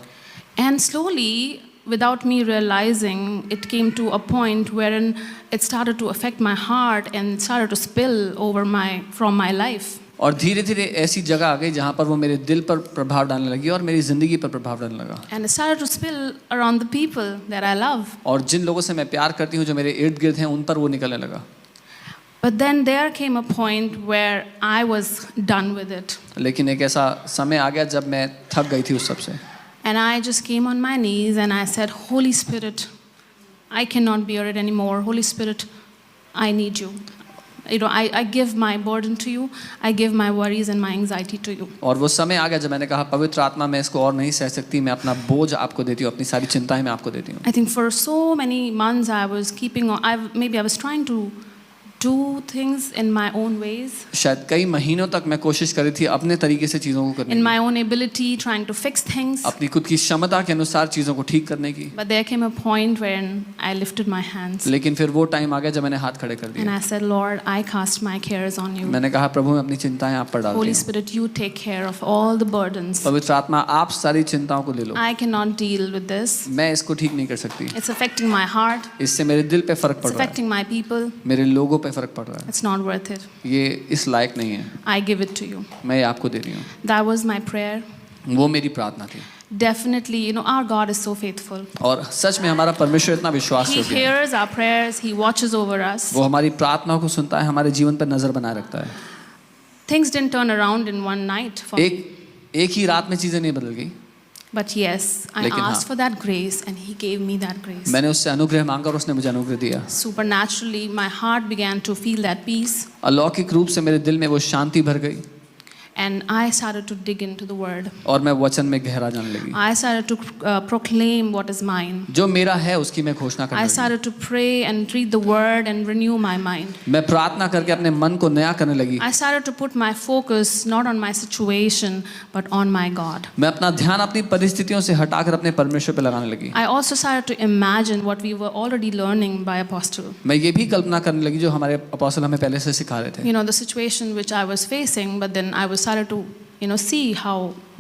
And slowly, without me realizing, it came to a point wherein it started to affect my heart and it started to spill over from my life. और धीरे-धीरे ऐसी जगह आ गई जहाँ पर वो मेरे दिल पर प्रभाव डालने लगी और मेरी जिंदगी पर प्रभाव डालने लगा. And it started to spill around the people that I love. और जिन लोगों से मैं प्यार करती हूँ, जो मेरे इर्द-गिर्द हैं, उन पर वो निकलने लगा. But then there came a point where I was done with it. लेकिन एक ऐसा समय आ गया जब मैं थक गई थी उस सब से. And I just came on my knees and I said, Holy Spirit, I cannot bear it anymore. Holy Spirit, I need you. I give my burden to you. I give my worries and my anxiety to you. और वो समय आ गया जब मैंने कहा, पवित्र आत्मा, मैं इसको और नहीं सह सकती, मैं अपना बोझ आपको देती हूँ, अपनी सारी चिंताएं मैं आपको देती हूँ. I think for so many months I was keeping on. I was trying to do things in my own ways. शायद कई महीनों तक मैं कोशिश कर रही थी अपने तरीके से चीज़ों को करने In की. my own ability, trying to fix things. अपनी खुद की क्षमता के अनुसार चीज़ों को ठीक करने की. But there came a point when I lifted my hands. लेकिन फिर वो टाइम आ गया जब मैंने हाथ खड़े कर दिए. And I said, Lord, I cast my cares on you. मैंने कहा, प्रभु, मैं अपनी चिंताएं आप पर डालती Holy हूँ. Spirit, you take care of all the burdens. पवित्र आत्मा, आप सारी चिंताओं को ले लो. I cannot deal with this. मैं इसको ठीक नहीं कर सकती. It's affecting my heart. इससे मेरे दिल पे फर्क पड़ It's रहा है. affecting my people. मेरे लोगों पे फर्क पड़ रहा है. It's not worth it. ये इस लायक नहीं है. I give it to you. मैं ये आपको दे रही हूँ. That was my prayer. वो मेरी प्रार्थना थी. Definitely, our God is so faithful. और सच में हमारा परमेश्वर इतना विश्वास He योग्य है. hears our prayers. He watches over us. वो हमारी प्रार्थनाओं को सुनता है, हमारे जीवन पर नजर बनाए रखता है. Things didn't turn around in one night for me. एक ही रात में चीजें नहीं बदल गई. But yes, I लेकिन asked हाँ. for that grace and He gave me that grace. मैंने उससे अनुग्रह मांगा और उसने मुझे अनुग्रह दिया. Supernaturally, my heart began to feel that peace. अलौकिक रूप से मेरे दिल में वो शांति भर गई. And I started to dig into the word. और मैं वचन में गहरा जाने लगी। I started to proclaim what is mine. जो मेरा है उसकी मैं घोषणा करने I लगी। started to pray and read the word and renew my mind. मैं प्रार्थना करके अपने मन को नया करने लगी। I started to put my focus not on my situation but on my God. मैं अपना ध्यान अपनी परिस्थितियों से हटाकर अपने परमेश्वर पे लगाने लगी। I also started to imagine what we were already learning by Apostle. मैं ये भी कल्पना करने लगी जो हमारे अपोस्तल हमें पहले से सिखा रहे थे। You know, the situation which I was facing, but then I was started to, see how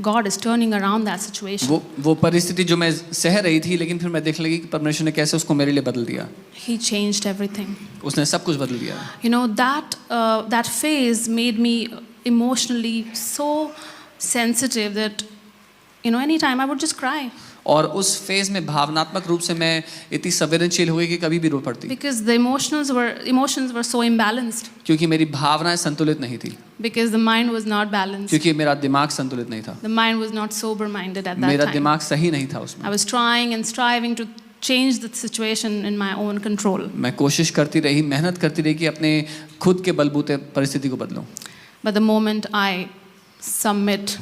God is turning around that situation. वो परिस्थिति जो मैं सह रही थी, लेकिन फिर मैं देखने लगी कि परमेश्वर ने कैसे उसको मेरे लिए बदल दिया। He changed everything. उसने सब कुछ बदल दिया। You know, that phase made me emotionally so sensitive that, anytime I would just cry. और उस फेज में भावनात्मक रूप से मैं इतनी संवेदनशील हो गई कि कभी भी रो पड़ती। Because the emotions were so imbalanced. क्योंकि मेरी भावनाएं संतुलित नहीं थी। Because the mind was not balanced. क्योंकि मेरा दिमाग संतुलित नहीं था। The mind was not sober-minded at that मेरा time. दिमाग सही नहीं था उसमें। I was trying and striving to change the situation in my own control. मैं कोशिश करती रही, मेहनत करती रही कि अपने खुद के बलबूते परिस्थिति को बदलूं। But the moment I submit,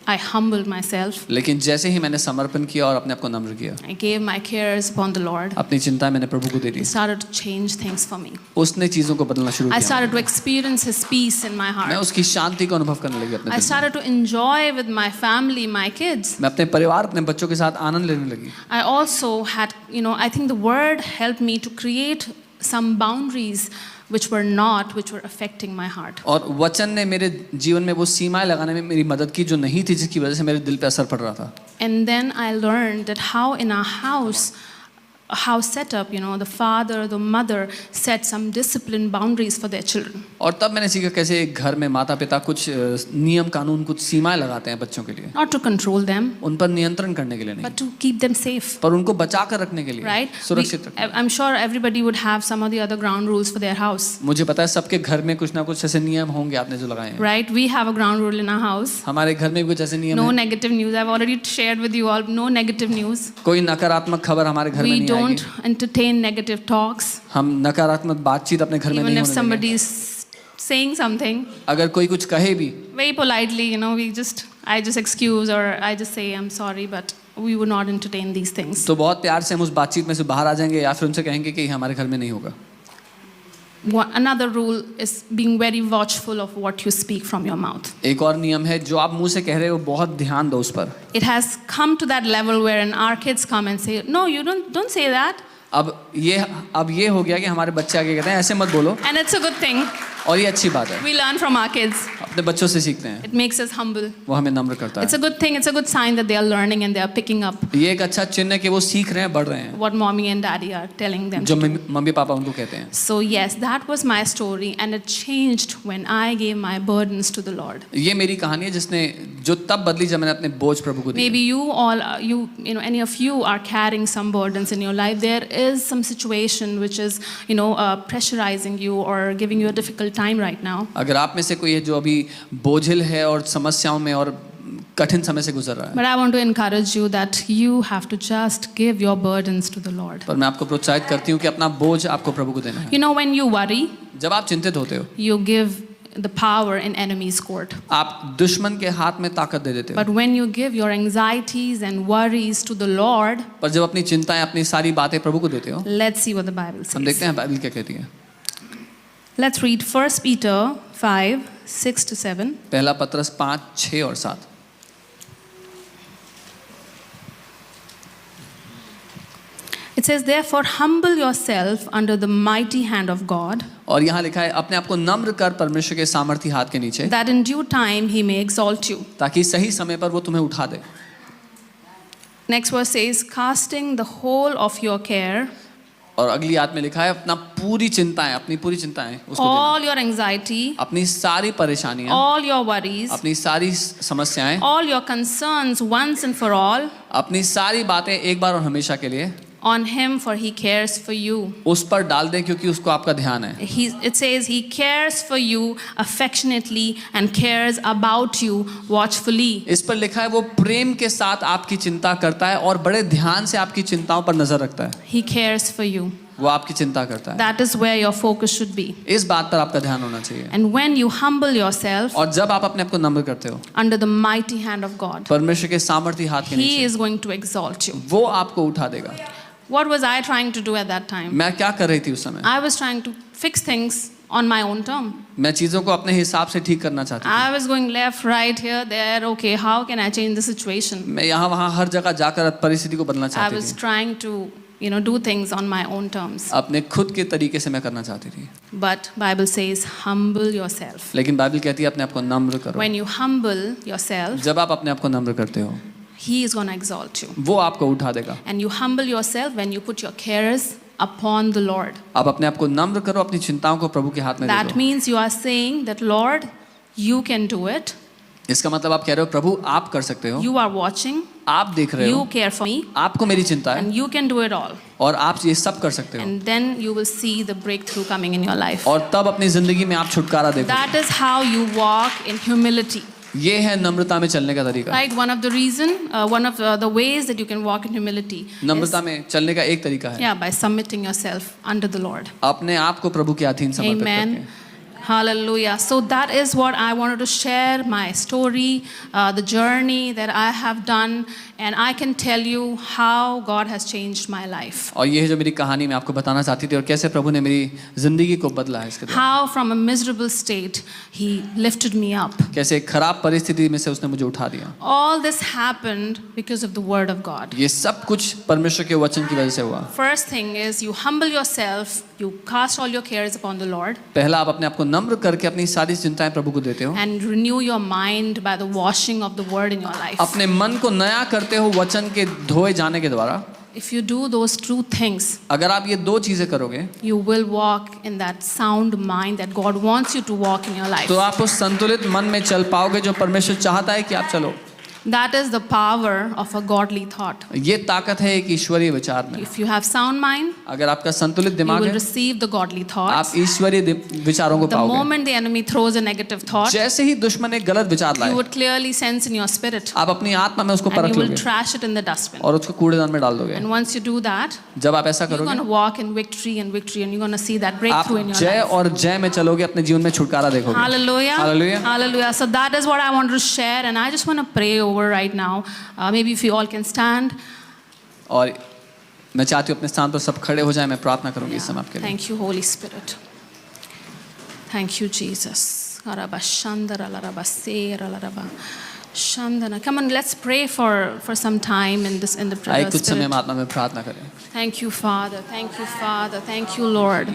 I humbled myself. लेकिन जैसे ही मैंने समर्पण किया और अपने आप को नम्र किया, I gave my cares upon the Lord. अपनी चिंताएं मैंने प्रभु को दे दी। He started to change things for me. उसने चीजों को बदलना शुरू I किया। started to experience His peace in my मैं heart. उसकी शांति को अनुभव करने लगी अपने I दिल में। started to enjoy with my family, my kids. मैं अपने परिवार, अपने बच्चों के साथ आनंद लेने लगी। I also had, I think the Word helped me to create some boundaries which were affecting my heart. और वचन ने मेरे जीवन में वो सीमाएं लगाने में मेरी मदद की जो नहीं थी, जिसकी वजह से मेरे दिल पे असर पड़ रहा था। And then I learned that how in our house setup, the father, the mother set some discipline boundaries for their children. और तब मैंने सीखा कैसे एक घर में माता पिता कुछ नियम कानून, कुछ सीमाएं लगाते हैं बच्चों के लिए। Not to control them, उन पर नियंत्रण करने के लिए नहीं, but to keep them safe. पर उनको बचा कर रखने के लिए, Right? सुरक्षित रखने। I'm sure everybody would have some of the other ground rules for their house. मुझे पता है सबके घर में कुछ ना कुछ ऐसे नियम होंगे आपने जो लगाए हैं। Right? We have a ground rule in our house. हमारे घर में भी कुछ ऐसे नियम No हैं। negative news. I've already shared with you all. No negative news. कोई नकारात्मक खबर हमारे घर में We नहीं don't आएगी। entertain negative talks. हम नकारात्मक बातचीत अपने घर में Even नहीं if होने somebody देंगे। is saying something, अगर कोई कुछ कहे भी, very politely, I just excuse or I just say I'm sorry, but we would not entertain these things. तो बहुत प्यार से हम उस बातचीत में से बाहर आ जाएंगे या फिर उनसे कहेंगे कि हमारे घर में नहीं होगा। Another rule is being very watchful of what you speak from your mouth. एक और नियम है जो आप मुंह से कह रहे हो, बहुत ध्यान दो उस पर। It has come to that level wherein our kids come and say, "No, you don't say that." अब ये हो गया कि हमारे बच्चे आगे कहते हैं ऐसे मत बोलो, And it's a good thing. और ये अच्छी बात है। We learn from our kids. अपने बच्चों से सीखते हैं, It makes us humble. वो हमें नम्र करता It's है। a good thing. It's a good sign that they are learning and they are picking up ये एक अच्छा चिन्ह है कि वो सीख रहे हैं, बढ़ रहे हैं, what mommy and daddy are telling them. जो मम्मी पापा उनको कहते हैं। So yes, that was my story, and it changed when I gave my burdens to the Lord. ये मेरी कहानी है जिसने जो तब बदली जब मैंने अपने बोझ प्रभु को दिए। Maybe you all, any of you are carrying some burdens in your life. There is some situation which is, pressurizing you or giving you a difficult time right now. अगर आप में से कोई है जो अभी बोझिल है और समस्याओं में और कठिन समय से गुजर रहा है, But I want to encourage you that you have to just give your burdens to the Lord. पर मैं आपको प्रोत्साहित करती हूँ कि अपना बोझ आपको प्रभु को देना है। When you worry, जब आप चिंतित होते हो, you give the power in enemy's court. आप दुश्मन के हाथ में ताकत दे देते हो। But when you give your anxieties and worries to the Lord, पर जब अपनी चिंताएं, अपनी सारी बातें प्रभु को देते हो, let's see what the Bible हम says. देखते हैं बाइबल क्या कहती है। Let's read 1 Peter 5, 6 to 7. पहला पत्रस 5, 6 और 7। It says, "Therefore humble yourself under the mighty hand of God, और यहाँ लिखा है अपने आप को नम्र कर परमेश्वर के सामर्थी हाथ के नीचे, that in due time he may exalt you." ताकि सही समय पर वो तुम्हें उठा दे। Next verse says, "Casting the whole of your care, और अगली आयत में लिखा है अपनी पूरी चिंताएं उसको देना। all your anxiety, अपनी सारी परेशानियां, all your worries, अपनी सारी समस्याएं, all your concerns once and for all अपनी सारी बातें एक बार और हमेशा के लिए on him, for he cares for you." उस पर डाल दें क्योंकि उसको आपका ध्यान है। It says he cares for you affectionately and cares about you watchfully. इस पर लिखा है वो प्रेम के साथ आपकी चिंता करता है और बड़े ध्यान से आपकी चिंताओं पर नजर रखता है। He cares for you. वो आपकी चिंता करता है। That is where your focus should be. इस बात पर आपका ध्यान होना चाहिए। And when you humble yourself और जब आप अपने आप को नम्र करते हो under the mighty hand of God, परमेश्वर के सामर्थी हाथ के He नीचे, is going to exalt you. वो आपको उठा देगा। What was I trying to do at that time? मैं क्या कर रही थी उस समय? I was trying to fix things on my own term. मैं चीजों को अपने हिसाब से ठीक करना चाहती थी। I was going left, right, here, there. Okay, how can I change the situation? मैं यहाँ वहाँ हर जगह जाकर परिस्थिति को बदलना I चाहती was थी। trying to, do things on my own terms. अपने खुद के तरीके से मैं करना चाहती थी। But Bible says, humble yourself. लेकिन बाइबल कहती है अपने आप को नम्र करो। When you humble yourself, जब आप अपने आप को नम्र करते हो He is going to exalt you. वो आपको उठा देगा। And you humble yourself when you put your cares upon the Lord. आप अपने आप को नम्र करो, अपनी चिंताओं को प्रभु के हाथ में दे That दो। means you are saying that, Lord, you can do it. इसका मतलब आप कह रहे हो प्रभु आप कर सकते हो, You are watching. आप देख रहे You हो, care for me. आपको मेरी चिंता है And you can do it all. और आप ये सब कर सकते हो। And then you will see the breakthrough coming in your life. और तब अपनी जिंदगी में आप छुटकारा देखो। That is how you walk in humility. ये है नम्रता में चलने का तरीका। Right? One of the ways that you can walk in humility is, नम्रता में चलने का एक तरीका है by submitting yourself under the Lord. अपने आप को प्रभु के अधीन समर्पित Amen. करके। Hallelujah. So that is what I wanted to share, my story, the journey that I have done, and I can tell you how God has changed my life. और ये है जो मेरी कहानी मैं आपको बताना चाहती थी और कैसे प्रभु ने मेरी जिंदगी को बदला है इसके द्वारा। How from a miserable state He lifted me up. कैसे एक खराब परिस्थिति में से उसने मुझे उठा दिया। All this happened because of the word of God. ये सब कुछ परमेश्वर के वचन की वजह से हुआ। First thing is you humble yourself, you cast all your cares upon the Lord, पहला आप अपने आप को नम्र करके अपनी सारी चिंताएं प्रभु को देते हो। and renew your mind by the washing of the word in your life. अपने मन को नया करते हो वचन के धोए जाने के द्वारा। If you do those two things, अगर आप ये दो चीजें करोगे you will walk in that sound mind that God wants you to walk in your life. तो आप उस संतुलित मन में चल पाओगे जो परमेश्वर चाहता है कि आप चलो। That is the power of a godly thought. ये ताकत है एक ईश्वरीय विचार में। If you have sound mind, अगर आपका संतुलित you दिमाग will है, receive the godly आप thoughts. ईश्वरीय विचारों को The पाओगे। moment the enemy throws a negative thought, जैसे ही दुश्मन एक गलत विचार you लाए, would clearly sense in your spirit, आप अपनी आत्मा में उसको and परख you will लोगे trash it in the dustbin. और उसको कूड़ेदान में डाल दोगे। And once you do that, जब आप ऐसा you're going करोगे, to walk in victory and victory, and you're going to see that आप breakthrough in your जय life. और जय में चलोगे, अपने जीवन में छुटकारा देखोगे। Hallelujah. Hallelujah. Hallelujah. So that is what I want to share, and I just want to pray over right now. Maybe if you all can stand. और मैं चाहती हूँ अपने स्थान पर सब खड़े हो जाएं, मैं प्रार्थना करूंगी इस समय आपके लिए। Thank you, Holy Spirit. Thank you, Jesus. Shandana. Come on, let's pray for some time in the आइए कुछ समय spirit. में आत्मा में प्रार्थना करें। Thank you, Father. Thank you, Father. Thank you, Lord.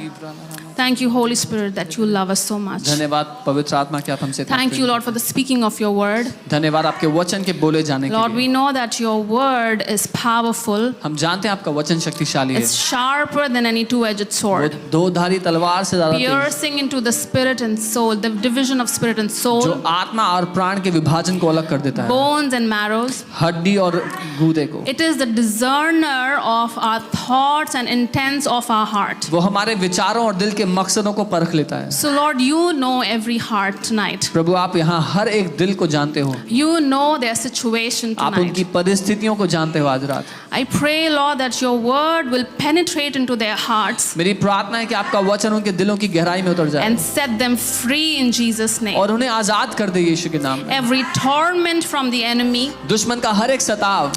Thank you, Holy Spirit, that you love us so much. धन्यवाद पवित्र आत्मा कि आप हमसे इतना Thank you, Prem Lord, for the speaking of your word. करते हैं। धन्यवाद आपके वचन के बोले जाने के Lord, लिए। we know that your word is powerful. हम जानते हैं आपका वचन शक्तिशाली है, It's sharper than any two-edged वो sword, दो धारी तलवार से ज्यादा तेज, piercing into the spirit and soul, the division of spirit and जो soul, आत्मा और प्राण के विभाजन को अलग कर देता है, bones and marrows. हड्डी और गूदे को। It is the discerner of our thoughts and intents of our heart. वो हमारे विचारों और दिल के मकसदों को परख लेता है। So Lord, you know every heart tonight. प्रभु आप यहाँ हर एक दिल को जानते हो, You know their situation आप उनकी tonight. परिस्थितियों को जानते हो आज रात। I pray, Lord, that your word will penetrate into their hearts मेरी प्रार्थना है कि आपका वचन उनके दिलों की गहराई में उतर जाए and set them free in Jesus' name. और उन्हें आजाद कर दे यीशु के नाम में। Every torment from the enemy दुश्मन का हर एक सताव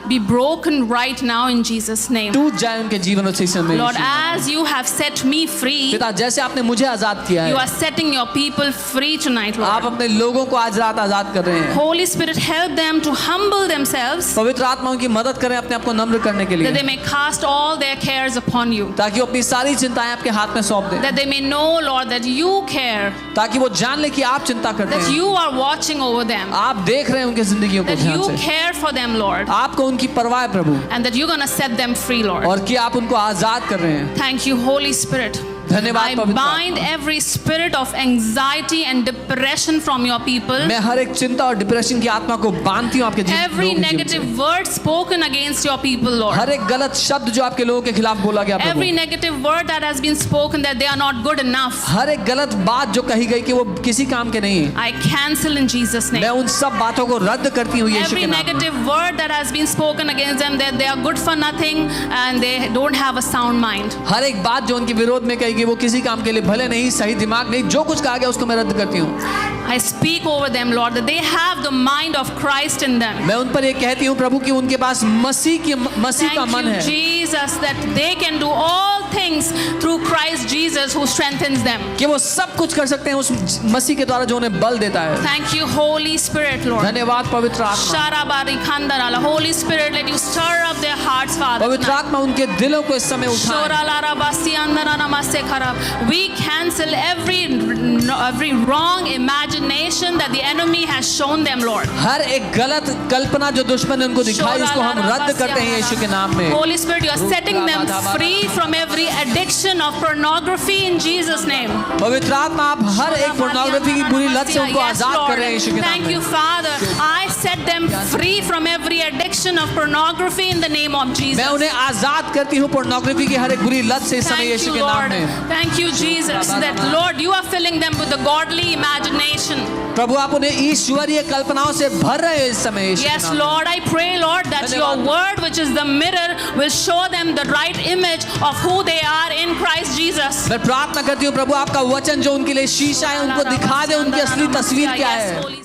be broken right now in Jesus' name. टूट जाए उनके जीवन और इस समय। Lord, as you have set me free, पिता जैसे आपने मुझे आजाद किया you है, are setting your people free tonight, आप Lord. अपने लोगों को आज रात आजाद कर रहे हैं। Holy Spirit, help them to humble themselves, पवित्र आत्मा उनकी मदद करें अपने आप को नम्र करने के that they लिए, may cast all their cares upon you. ताकि वो अपनी सारी चिंताएं आपके हाथ में सौंप दें, That they may know, Lord, that you care, ताकि वो जान ले कि आप चिंता करते that हैं, you are watching over them, आप देख रहे हैं उनकी जिंदगियों को that ध्यान you से, care for them, Lord, आपको उनकी परवाह है प्रभु, and that you're going to set them free, Lord. और कि आप उनको आजाद कर रहे हैं। Thank you, Holy Spirit. धन्यवाद I पवित्र bind every spirit of anxiety and depression from your people. मैं हर एक चिंता और डिप्रेशन की आत्मा को बांधती हूँ आपके Every लोगों के जीवन negative से। word spoken against your people, Lord. हर एक गलत शब्द जो आपके लोगों के खिलाफ बोला गया प्रभु, Every negative word that has been spoken that they are not good enough, हर एक गलत बात जो कही गई कि वो किसी काम के नहीं, I cancel in Jesus' मैं name. उन सब बातों को रद्द करती हूँ यीशु Every के नाम में। negative word that has been spoken against them, that they are good for nothing and they don't have a sound mind. हर एक बात जो उनके विरोध में कही गई वो किसी काम के लिए भले नहीं, सही दिमाग नहीं, जो कुछ कहा गया उसको मैं रद्द करती हूँ। I speak over them, Lord, that they have the mind of Christ in them. मैं उन पर ये कहती हूँ प्रभु कि उनके पास मसीह का मन Thank you, है, Jesus, that they can do all things through Christ Jesus who strengthens them. कि वो सब कुछ कर सकते हैं उस मसीह के द्वारा जो उन्हें बल देता है। Thank you, Holy Spirit, Lord. धन्यवाद पवित्र आत्मा। Sharabari Khandarala. Holy Spirit, let you stir up their hearts, Father. पवित्र tonight. आत्मा उनके दिलों को इस समय उठाए। Shoralarabasi Andaranamase Kharab. We cancel every wrong imagination that the enemy has shown them, Lord. हर एक गलत कल्पना जो दुश्मन ने उनको दिखाई उसको हम रद्द करते हैं यीशु के नाम में। Holy Spirit, you are setting them free from every addiction of pornography in Jesus' name. पवित्र आत्मा आप हर एक पोर्नोग्राफी की बुरी लत से उनको Yes, आजाद Lord. कर रहे हैं यीशु के नाम Thank you, में। Father. I set them free from every addiction of pornography in the name of Jesus. मैं उन्हें आजाद करती हूँ पोर्नोग्राफी की हर एक बुरी लत से इस समय Thank यीशु you, के नाम Lord. में। Thank you, Jesus, that Lord, you are filling them with the godly imagination. प्रभु आप उन्हें ईश्वरीय कल्पनाओं से भर रहे हो इस समय यीशु के Yes, नाम में। Lord, I pray, Lord, that your धन्यवाद। word, which is the mirror, will show them the right image of who they are in Christ Jesus. मैं प्रार्थना करती हूँ प्रभु आपका वचन जो उनके लिए शीशा है उनको दिखा दे उनकी असली तस्वीर क्या Yes, है। Holy